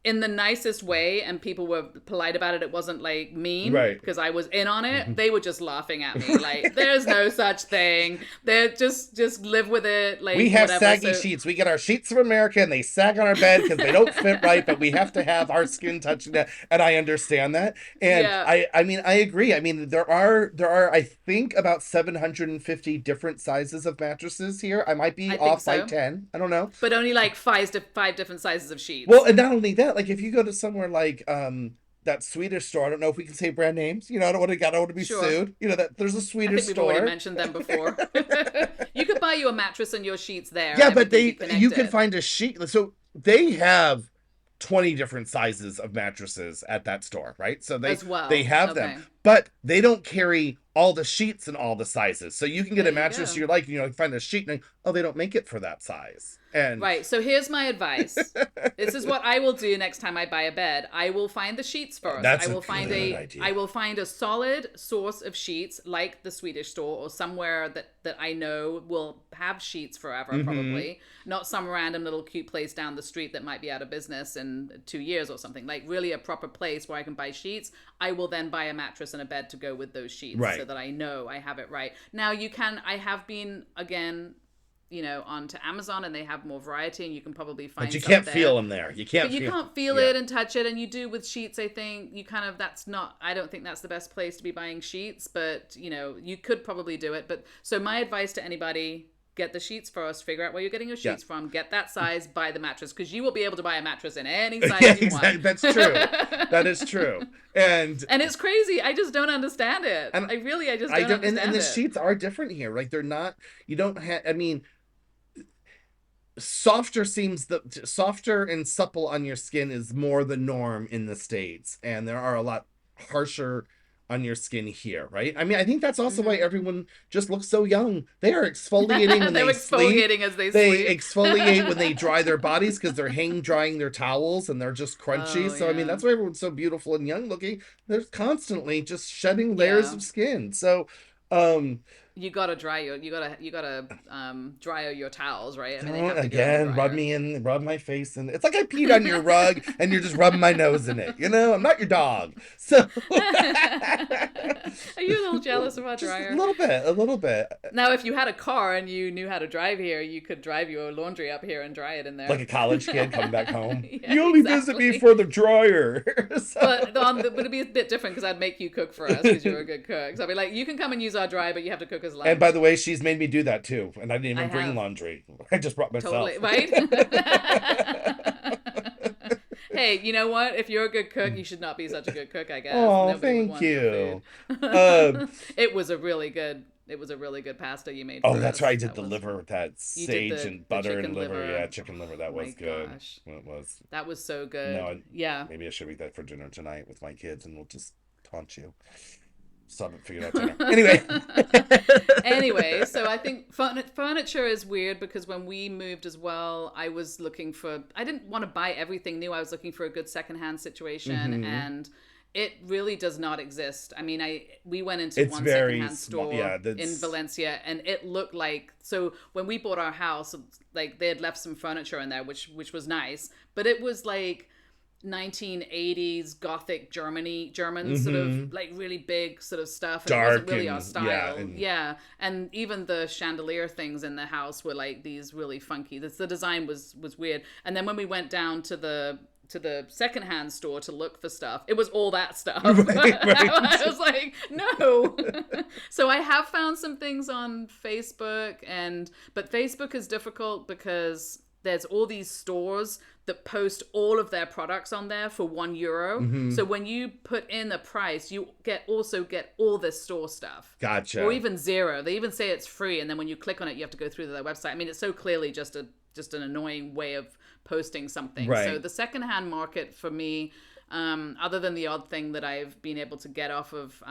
in the nicest way, and people were polite about it, it wasn't like mean, Right. because I was in on it, they were just laughing at me like, there's no such thing, they're just live with it, like We have whatever. saggy sheets. We get our sheets from America, and they sag on our bed because they don't fit right. But we have to have our skin touching that, and I understand that. And Yeah. I mean, I agree. I mean, there are I think about 750 different sizes of mattresses here. I might be I think off by so. 10. I don't know. But only like five different sizes of sheets. Well, and not only that, like if you go to somewhere like that Swedish store, I don't know if we can say brand names. I don't want to be Sure. sued. That there's a I Swedish think we've already store. mentioned them before. You could buy you a mattress and your sheets there. Yeah, and but everything be you can connected. find a sheet. So they have 20 different sizes of mattresses at that store, right? So As well. they have Okay. them, but they don't carry all the sheets in all the sizes. So you can get There a you mattress go. you like, find a sheet and they don't make it for that size. And Right. So here's my advice. This is what I will do next time I buy a bed. I will find the sheets first. That's I a will find good idea. I will find a solid source of sheets, like the Swedish store or somewhere that I know will have sheets forever, Mm-hmm. probably. Not some random little cute place down the street that might be out of business in 2 years or something. Like really a proper place where I can buy sheets. I will then buy a mattress and a bed to go with those sheets, Right. so that I know I have it right. Now I have been, again, onto Amazon, and they have more variety, and you can probably But find you stuff can't there. feel them there. You can't But you feel. can't feel Yeah. it and touch it, and you do with sheets. I think you kind of that's not. I don't think that's the best place to be buying sheets, but you could probably do it. But so my advice to anybody: get the sheets first. Figure out where you're getting your Yeah. sheets from. Get that size. Buy the mattress, because you will be able to buy a mattress in any size Yeah, you exactly. want. That's true. That is true. And And it's crazy. I just don't understand it. and I just I don't don't. And understand the it. sheets are different here. Like they're not. You don't have. I mean, softer and supple on your skin is more the norm in the States, and there are a lot harsher on your skin here, right? I mean, I think that's also why Mm-hmm. everyone just looks so young. They are exfoliating when They're they sleep. exfoliating as they They sleep. exfoliate when they dry their bodies because they're hang drying their towels and they're just crunchy. Oh So I mean, yeah, that's why everyone's so beautiful and young looking. They're constantly just shedding layers yeah. of skin. So um You gotta dry your towels, right? I mean, they don't have to go in the again dryer. rub my face in. It's like I peed on your rug and you're just rubbing my nose in it. I'm not your dog. So Are you a little jealous of our just dryer? a little bit. Now, if you had a car and you knew how to drive here, you could drive your laundry up here and dry it in there. Like a college kid coming back home. Yeah, You only visit me exactly. for the dryer. So- But it'd be a bit different because I'd make you cook for us because you're a good cook. So I'd be like, you can come and use our dryer, but you have to cook us lunch. And by the way, she's made me do that too. And I didn't I even bring have. laundry. I just brought myself. Totally, right? Hey, you know what? If you're a good cook, you should not be such a good cook, I guess. Oh, Nobody would thank want your you. food. Um, It was a really good pasta you made oh, for that's us. right. I did That the was- liver with that You did sage the and butter and chicken liver. liver. Yeah, chicken liver. That Oh was my good. gosh. It was. That was so good. No, Yeah. maybe I should eat that for dinner tonight with my kids and we'll just taunt you. Still haven't figured out dinner. Anyway. Anyway, so I think furniture is weird because when we moved as well, I didn't want to buy everything new. I was looking for a good secondhand situation, and it really does not exist. I mean, we went into It's one very secondhand small. store Yeah, in Valencia, and it looked like, so when we bought our house, like they had left some furniture in there, which was nice, but it was like 1980s Gothic German sort of like really big sort of stuff, and Dark it wasn't really our and- style. yeah, And even the chandelier things in the house were like these really funky. The design was weird. And then when we went down to the secondhand store to look for stuff, it was all that stuff. Right. I was like, no. So I have found some things on Facebook, but Facebook is difficult because there's all these stores that post all of their products on there for €1. So when you put in a price, you also get all this store stuff. Gotcha. Or even zero. They even say it's free, and then when you click on it, you have to go through their website. I mean, it's so clearly just an annoying way of posting something. Right. So the secondhand market for me, other than the odd thing that I've been able to get off of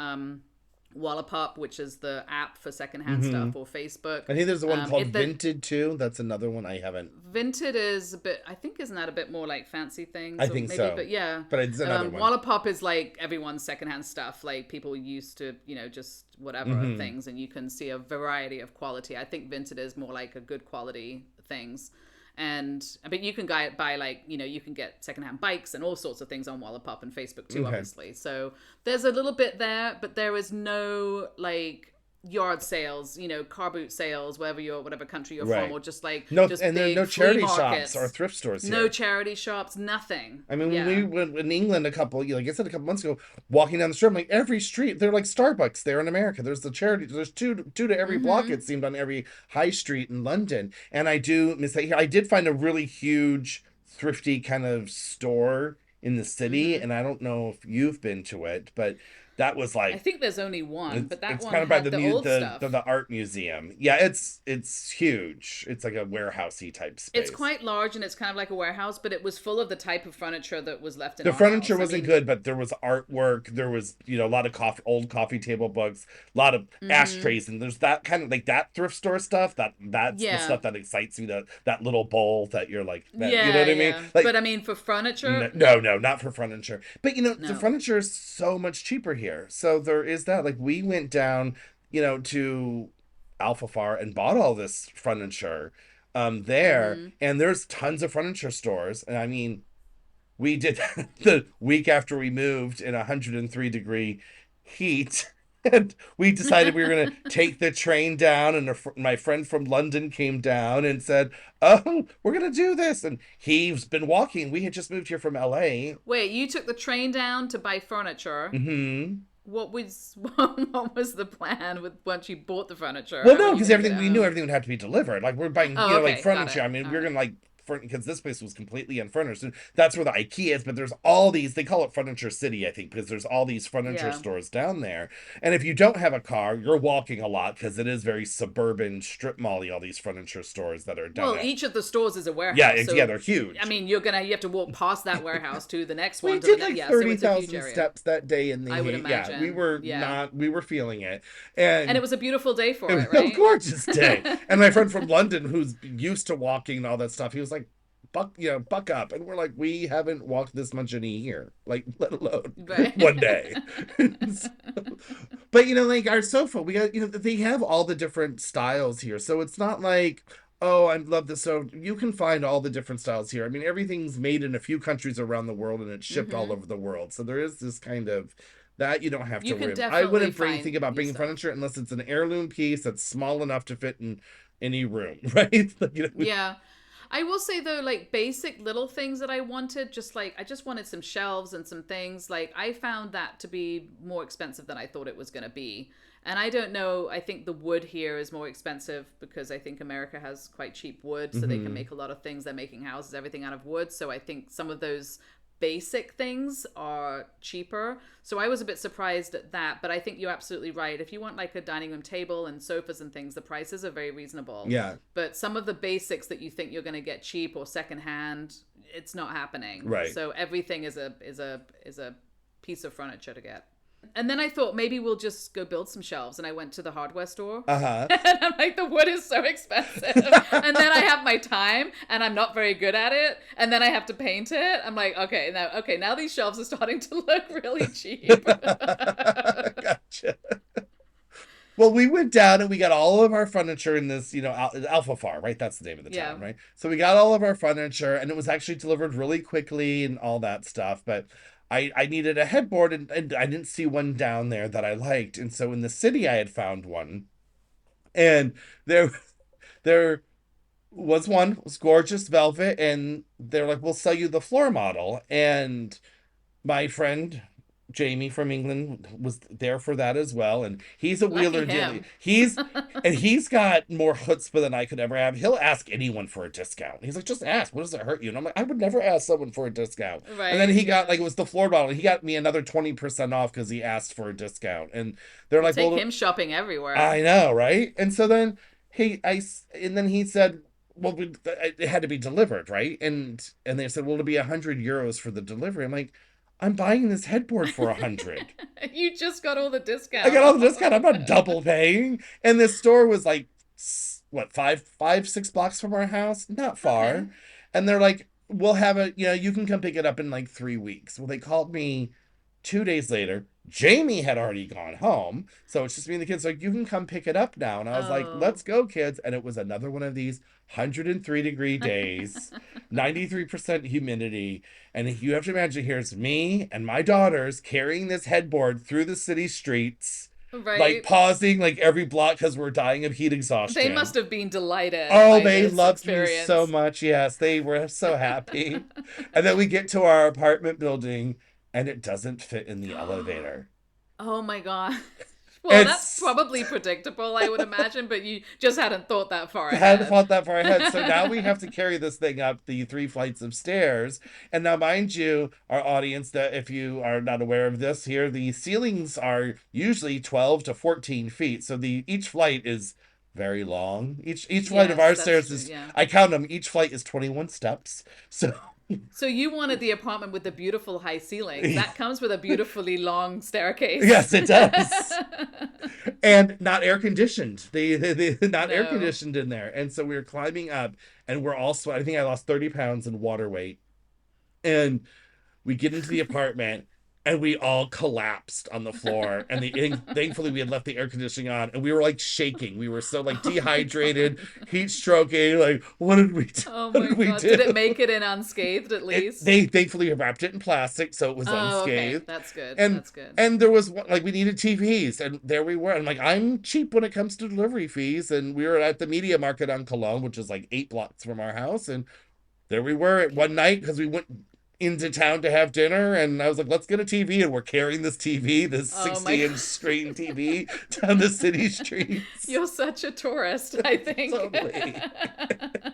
Wallapop, which is the app for secondhand stuff, or Facebook. I think there's the one called the- Vinted too. That's another one I haven't. Vinted is a bit, I think, isn't that a bit more like fancy things? I Or think maybe, so. But yeah. But it's another one. Wallapop is like everyone's secondhand stuff. Like people used to, just whatever things, and you can see a variety of quality. I think Vinted is more like a good quality things. But you can buy like, you can get secondhand bikes and all sorts of things on Wallapop and Facebook too, Okay. obviously. So there's a little bit there, but there is no like yard sales, car boot sales, whatever country you're Right. from, or just like No, just and there are big no flea charity markets. shops or thrift stores here. No charity shops, nothing. I mean, Yeah. when we went in England like I said a couple months ago, walking down the street, I'm like every street, they're like Starbucks there in America. There's the charity, there's two to every block, it seemed, on every high street in London. And I do miss that here. I did find a really huge, thrifty kind of store in the city, and I don't know if you've been to it, but that was like I think there's only one, but that it's one kind of by had the the old stuff. the art museum. Yeah, it's huge. It's like a warehousey type space. It's quite large, and it's kind of like a warehouse, but it was full of the type of furniture that was left in The our furniture house. I wasn't mean, good, but there was artwork. There was, a lot of old coffee table books, a lot of ashtrays, and there's that kind of like that thrift store stuff. That's the Yeah. stuff that excites me. That little bowl that you're like, that, yeah, you know what I mean? yeah. Like, But I mean, for furniture, no, not for furniture. But the No. furniture is so much cheaper here. So there is that. Like we went down, to Alfafar and bought all this furniture there, and there's tons of furniture stores. And I mean, we did the week after we moved in 103-degree heat. And we decided we were going to take the train down, and my friend from London came down and said, "Oh, we're going to do this." And he's been walking. We had just moved here from LA. Wait, you took the train down to buy furniture. Hmm. What was the plan with once you bought the furniture? Well, How were no, you because going to get everything it we knew home? everything would have to be delivered. Like we're buying, Oh, like okay, got furniture. it. I mean, All we're right. gonna like because this place was completely unfurnished, and that's where the IKEA is. But there's all these. They call it Furniture City, I think, because there's all these furniture Yeah. stores down there. And if you don't have a car, you're walking a lot because it is very suburban, strip mall-y, all these furniture stores that are down Well, at. each of the stores is a Yeah, warehouse, yeah, so they're I huge. mean, you have to walk past that warehouse to the next We one to the did next. like Yeah, so it's a huge 30,000 area. steps that day in the I would heat. Yeah, imagine. Yeah, we were feeling it. and it And was a beautiful day it for was it, a right? gorgeous day. And my friend from London, who's used to walking and all that stuff, he was like, buck up. And we're like, we haven't walked this much in a year, like, let alone Right. one day. So- but, like our sofa, we got, they have all the different styles here. So it's not like, oh, I love this. So you can find all the different styles here. I mean, everything's made in a few countries around the world and it's shipped all Hmm. over the world. So there is this kind of that you don't have to You can worry about. I definitely wouldn't bring find think about new bringing stuff. furniture unless it's an heirloom piece that's small enough to fit in any room, right? Like, Yeah. I will say though, like basic little things that I wanted, just like I just wanted some shelves and some things. Like I found that to be more expensive than I thought it was going to be. And I don't know, I think the wood here is more expensive because I think America has quite cheap wood, so they can hmm make a lot of things. They're making houses, everything out of wood. So I think some of those basic things are cheaper. So I was a bit surprised at that, but I think you're absolutely right. If you want like a dining room table and sofas and things, the prices are very reasonable. Yeah, But some of the basics that you think you're going to get cheap or secondhand, it's not happening. right. So everything is a piece of furniture to get. And then I thought maybe we'll just go build some shelves. And I went to the hardware store. Uh-huh. And I'm like, the wood is so expensive. And then I have my time and I'm not very good at it. And then I have to paint it. I'm like, now these shelves are starting to look really cheap. Gotcha. Well, we went down and we got all of our furniture in this, Alpha Farm, right? That's the name of the Yeah. town, right? So we got all of our furniture and it was actually delivered really quickly and all that stuff. But I needed a headboard and I didn't see one down there that I liked. And so in the city, I had found one. And there was one, it was gorgeous velvet. And they're like, we'll sell you the floor model. And my friend Jamie from England was there for that as well, and he's a Lucky wheeler dealer. him. He's got more chutzpah than I could ever have. He'll ask anyone for a discount. He's like, just ask. What does it hurt you? And I'm like, I would never ask someone for a discount. And then Right. he got Yeah. like it was the floor model. He got me another 20% off because he asked for a discount. And they're like, Take well, him shopping everywhere. I know, right? And so then and then he said, well, it had to be delivered, right? And they said, well, it'll be 100 euros for the delivery. I'm like, I'm buying this headboard for 100. You just got all the I discount. got all the discount. I'm not double paying. And this store was like, what, 6 blocks from our house? Not Okay. far. And they're like, we'll have it, you can come pick it up in like 3 weeks. Well, they called me 2 days later. Jamie had already gone home. So it's just me and the kids like, you can come pick it up now. And I was like, Oh. let's go, kids. And it was another one of these 103-degree days, 93% humidity. And you have to imagine here's me and my daughters carrying this headboard through the city streets, like Right. pausing like every block because we're dying of heat They exhaustion. must have been delighted Oh, by they this loved me so experience. much. Yes, they were so happy. And then we get to our apartment building and it doesn't fit in the elevator. Oh my god. Well, that's It's probably predictable, I would imagine, but you just hadn't thought that far I hadn't ahead. thought that far ahead. So now we have to carry this thing up the 3 flights of stairs. And now, mind you, our audience, that if you are not aware of this here, the ceilings are usually 12 to 14 feet. So the each flight is very long. Each flight of Yes, our that's stairs true. is, Yeah. I count them, each flight is 21 steps. So So you wanted the apartment with the beautiful high ceilings. That comes with a beautifully long staircase. yes, it does. And not air conditioned. They not air No. conditioned in there. And so we were climbing up and we're also, I think I lost 30 pounds in water weight. And we get into the apartment and we all collapsed on the floor. And thankfully we had left the air conditioning on, and we were like shaking. We were so like Oh my dehydrated, god. heat stroking. Like, what did we do? Oh What my did we god. Did it do? make it in unscathed at least? They thankfully wrapped it in plastic, so it was Oh, okay. unscathed. That's good. And That's good. there was like we needed TVs, and there we were. And like, I'm cheap when it comes to delivery fees, and we were at the Media Market on Cologne, which is like 8 blocks from our house, and there we were at one night because we went into town to have dinner, and I was like, let's get a TV, and we're carrying this TV, this Oh my 60-inch god. screen TV down the city streets. You're such a tourist, I think. Totally.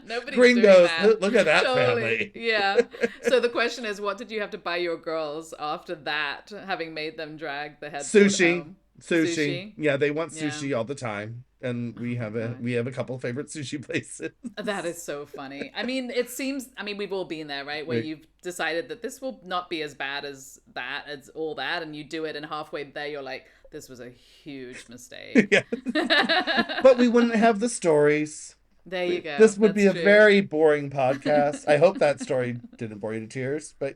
Nobody's doing Gringos, that. look at that Totally. family. Yeah. So the question is, what did you have to buy your girls after that, having made them drag the headboard Sushi. home? Sushi. Sushi? Yeah, they want Yeah. sushi all the time. And Oh my we gosh. have a couple favorite sushi places. That is so funny. I mean, it seems, I mean, we've all been there, right? Where Like, you've decided that this will not be as bad as that, as all that, and you do it, and halfway there, you're like, this was a huge mistake. yeah. But we wouldn't have the stories. There you go. This would That's be a true. very boring podcast. I hope that story didn't bore you to tears, but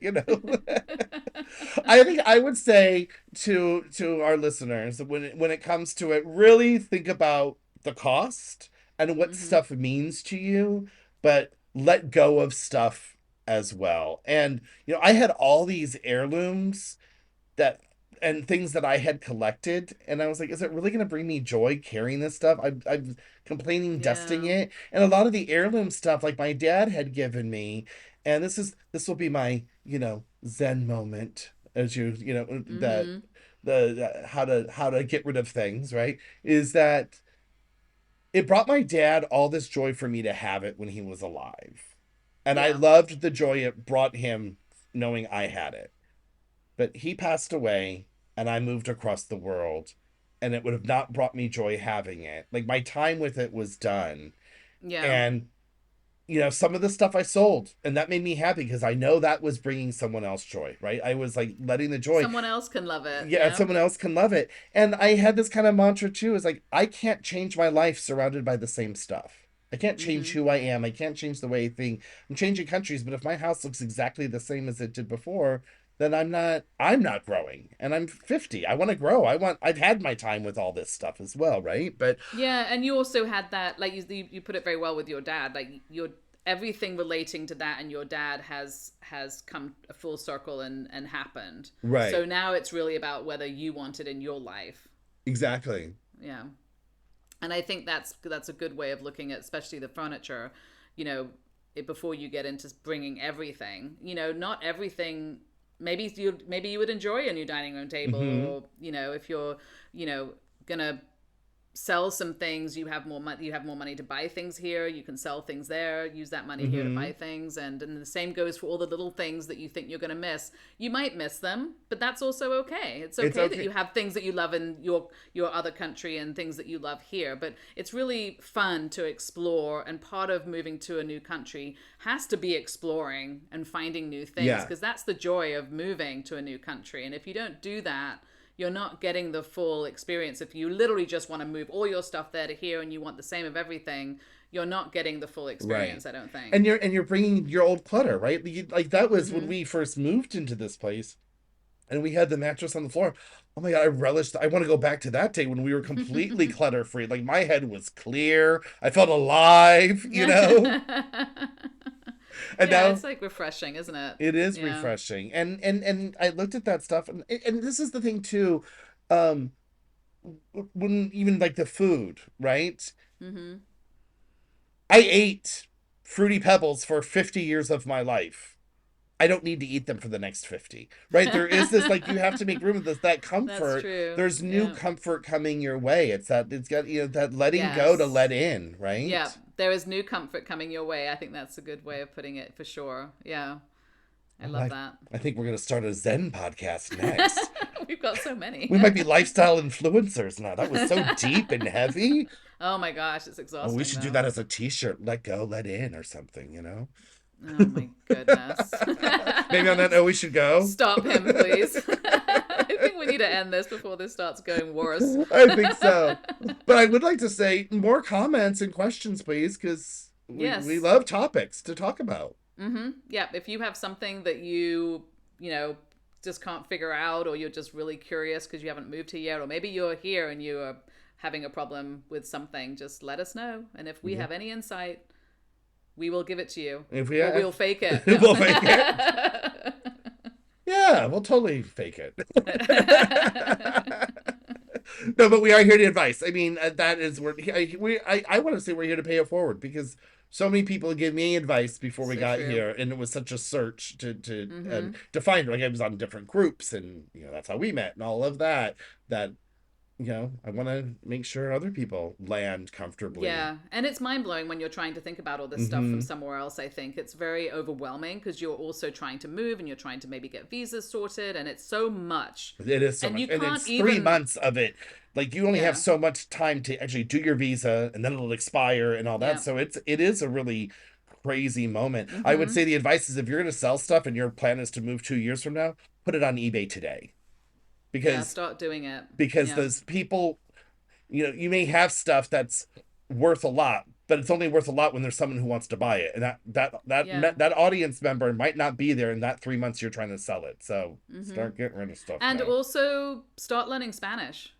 I think I would say to our listeners that when it comes to it, really think about the cost and what Hmm. stuff means to you, but let go of stuff as well. And I had all these heirlooms that and things that I had collected, and I was like, is it really going to bring me joy carrying this stuff? I'm complaining dusting Yeah. it, and a lot of the heirloom stuff, like my dad had given me, and this will be my Zen moment, as that Hmm. how to get rid of things, right? Is that it brought my dad all this joy for me to have it when he was alive, and I Yeah. loved the joy it brought him knowing I had it. But he passed away, and I moved across the world, and it would have not brought me joy having it. Like, my time with it was done. Yeah. And some of the stuff I sold, and that made me happy because I know that was bringing someone else joy, right? I was like letting the joy, Someone else can love it. yeah, Yeah. someone else can love it. And I had this kind of mantra too, is like, I can't change my life surrounded by the same stuff. I can't change Hmm. who I am. I can't change the way I think. I'm changing countries, but if my house looks exactly the same as it did before, then I'm not growing. And I'm 50. I want to grow. I've had my time with all this stuff as well, right? But Yeah, and you also had that, like you put it very well with your dad, like your everything relating to that and your dad has come a full circle and happened. right. So now it's really about whether you want it in your life. Exactly. Yeah. And I think that's a good way of looking at especially the furniture, you know, before you get into bringing everything. Not everything. Maybe you would enjoy a new dining room table, Hmm. or if you're gonna sell some things, you have more money to buy things here, you can sell things there, use that money here to Hmm. buy things, and the same goes for all the little things that you think you're going to miss. You might miss them, but that's also okay. It's It's okay that okay. you have things that you love in your other country and things that you love here, but it's really fun to explore, and part of moving to a new country has to be exploring and finding new things, Yeah. because that's the joy of moving to a new country. And if you don't do that, you're not getting the full experience. If you literally just want to move all your stuff there to here and you want the same of everything, you're not getting the full Right. experience, I don't think. And you're bringing your old clutter, right? Like that was when Hmm. we first moved into this place, and we had the mattress on the floor. Oh my God, I relished. I want to go back to that day when we were completely clutter free. Like, my head was clear. I felt alive, And Yeah, now it's like refreshing, isn't it? it is Yeah. refreshing. And I looked at that stuff, and this is the thing too. Um, when even like the food, right? Hmm. I ate Fruity Pebbles for 50 years of my life. I don't need to eat them for the next 50, right? There is this, like, you have to make room for this, that That's comfort. true. There's new Yeah. comfort coming your way. It's got, that letting go to Yes. let in, Yeah. right? There is new comfort coming your way. I think that's a good way of putting it for sure. Yeah. I Oh, love that. I think we're going to start a Zen podcast next. We've got so many. We might be lifestyle influencers now. That was so deep and heavy. Oh my gosh, it's Oh, we exhausting should do though. that as a t-shirt. Let go, let in, or something. Oh my goodness. Maybe on that note, we should go. Stop him, please. I think we need to end this before this starts going worse. I think so. But I would like to say more comments and questions, please, because we Yes. love topics to talk about. Mm-hmm. Yeah. If you have something that you just can't figure out, or you're just really curious because you haven't moved here yet, or maybe you're here and you are having a problem with something, just let us know. And if we have any insight, we will give it to you. If or we'll fake it. We'll fake it. Yeah, we'll totally fake it. No, but we are here to advise. I mean, that is where I want to say we're here to pay it forward, because so many people give me advice before we got here, and it was such a search to find. Like, I was on different groups, and that's how we met, and all of that. I want to make sure other people land comfortably. Yeah, and it's mind-blowing when you're trying to think about all this stuff from somewhere else. I think it's very overwhelming because you're also trying to move, and you're trying to maybe get visas sorted, and it's so much. It is so much. And it's 3 months of it. Like, you only have so much time to actually do your visa, and then it'll expire and all that. Yeah. So it is a really crazy moment. I would say the advice is, if you're going to sell stuff and your plan is to move 2 years from now, put it on eBay today. Because start doing it. Because those people, you may have stuff that's worth a lot, but it's only worth a lot when there's someone who wants to buy it, and that audience member might not be there in that 3 months you're trying to sell it. So start getting rid of stuff. And also start learning Spanish.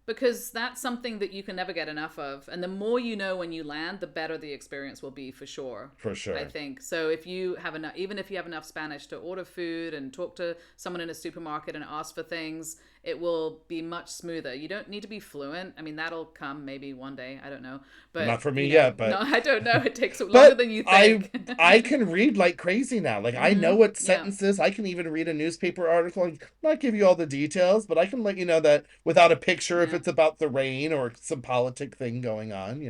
Because that's something that you can never get enough of. And the more you know when you land, the better the experience will be, for sure. For sure. I think. So if you have enough, even if you have enough Spanish to order food and talk to someone in a supermarket and ask for things, it will be much smoother. You don't need to be fluent. I mean, that'll come maybe one day. I don't know. But not for me yet. But no, I don't know. It takes longer than you think. I can read like crazy now. Like, I know what sentences. I can even read a newspaper article and not give you all the details, but I can let you know that without a picture if it's about the rain or some politic thing going on,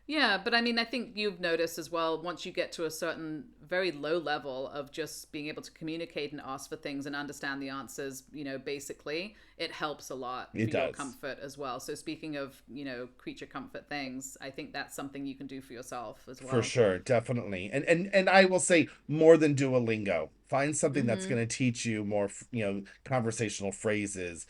Yeah, but I mean, I think you've noticed as well, once you get to a certain very low level of just being able to communicate and ask for things and understand the answers, basically, it helps a lot for your comfort as well. So speaking of, creature comfort things, I think that's something you can do for yourself as well. For sure, definitely. And I will say, more than Duolingo. Find something that's going to teach you more, conversational phrases.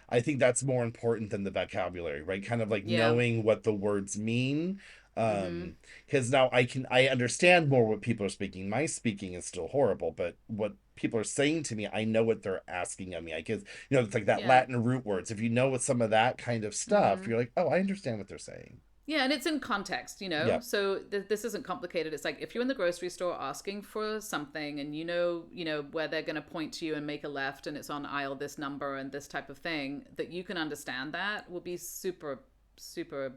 I think that's more important than the vocabulary, right? Kind of like knowing what the words mean. Because now I understand more what people are speaking. My speaking is still horrible, but what people are saying to me, I know what they're asking of me. Because, it's like that Latin root words. If you know what some of that kind of stuff, you're like, oh, I understand what they're saying. Yeah, and it's in context, Yep. So this isn't complicated. It's like if you're in the grocery store asking for something, and where they're going to point to you and make a left, and it's on aisle this number and this type of thing, that you can understand that will be super, super,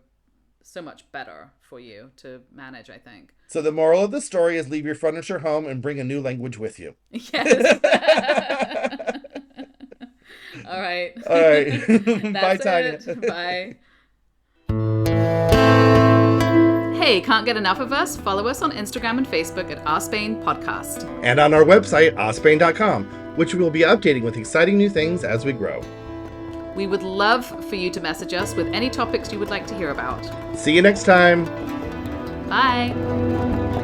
so much better for you to manage, I think. So the moral of the story is, leave your furniture home and bring a new language with you. Yes. All right. All right. Bye, Tanya. Bye. Hey, can't get enough of us? Follow us on Instagram and Facebook at Arspain Podcast. And on our website, arspain.com, which we will be updating with exciting new things as we grow. We would love for you to message us with any topics you would like to hear about. See you next time. Bye.